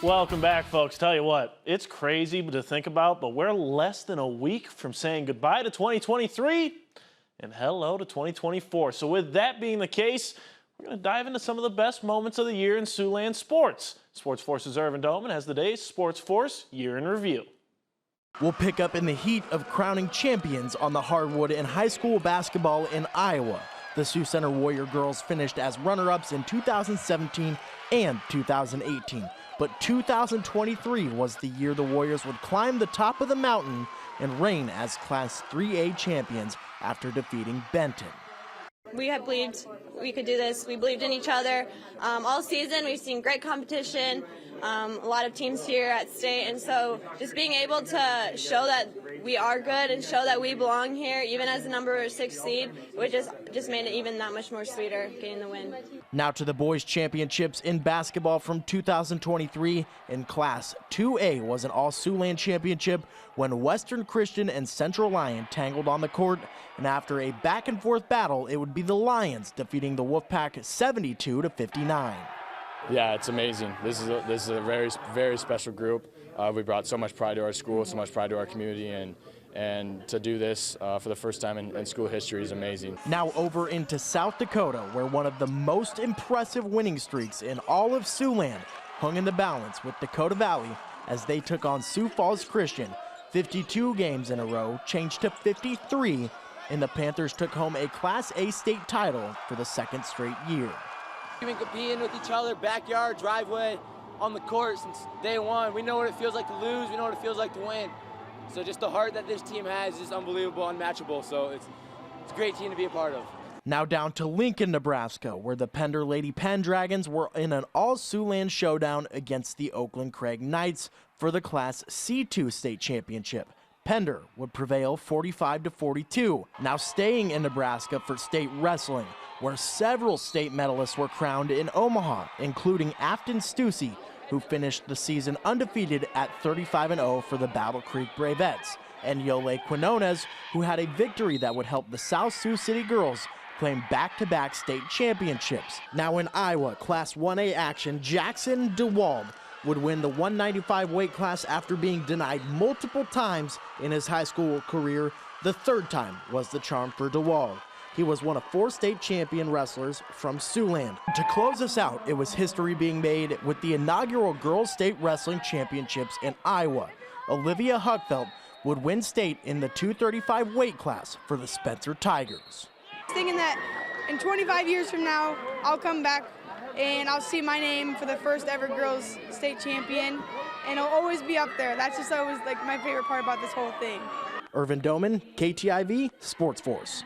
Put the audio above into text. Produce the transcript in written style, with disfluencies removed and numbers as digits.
Welcome back, folks. Tell you what, it's crazy to think about, but we're less than a week from saying goodbye to 2023 and hello to 2024. So with that being the case, we're going to dive into some of the best moments of the year in Siouxland sports. SportsFource's Irvin Doman has the day's SportsFource Year in Review. We'll pick up in the heat of crowning champions on the hardwood in high school basketball in Iowa. The Sioux Center Warrior girls finished as runner-ups in 2017 and 2018. But 2023 was the year the Warriors would climb the top of the mountain and reign as Class 3A champions after defeating Benton. We had believed we could do this. We believed in each other. All season we've seen great competition, a lot of teams here at state, and so just being able to show that we are good and show that we belong here, even as the number 6 seed, which just made it even that much more sweeter getting the win. Now to the boys' championships in basketball from 2023. In Class 2A was an all-Siouxland championship when Western Christian and Central Lyon tangled on the court, and after a back-and-forth battle, it would be the Lions defeating the Wolfpack 72-59. Yeah, it's amazing. This is a very, very special group. We brought so much pride to our school, so much pride to our community, and to do this for the first time in school history is amazing. Now over into South Dakota, where one of the most impressive winning streaks in all of Siouxland hung in the balance with Dakota Valley as they took on Sioux Falls Christian. 52 games in a row changed to 53, and the Panthers took home a Class A state title for the second straight year. We've been competing with each other, backyard, driveway, on the court since day one. We know what it feels like to lose. We know what it feels like to win. So just the heart that this team has is unbelievable, unmatchable. So it's a great team to be a part of. Now down to Lincoln, Nebraska, where the Pender Lady Pendragons were in an all-Siouxland showdown against the Oakland Craig Knights for the Class C2 state championship. Pender would prevail 45-42. Now staying in Nebraska for state wrestling, where several state medalists were crowned in Omaha, including Afton Stussy, who finished the season undefeated at 35-0 for the Battle Creek Bravettes, and Yole Quinones, who had a victory that would help the South Sioux City girls claim back-to-back state championships. Now in Iowa, Class 1A action, Jackson DeWald would win the 195 weight class after being denied multiple times in his high school career. The third time was the charm for DeWald. He was one of 4 state champion wrestlers from Siouxland. To close us out, it was history being made with the inaugural Girls State Wrestling Championships in Iowa. Olivia Huckfeld would win state in the 235 weight class for the Spencer Tigers. Thinking that in 25 years from now, I'll come back and I'll see my name for the first ever girls state champion, and it'll always be up there. That's just always like my favorite part about this whole thing. Irvin Doman, KTIV, SportsFource.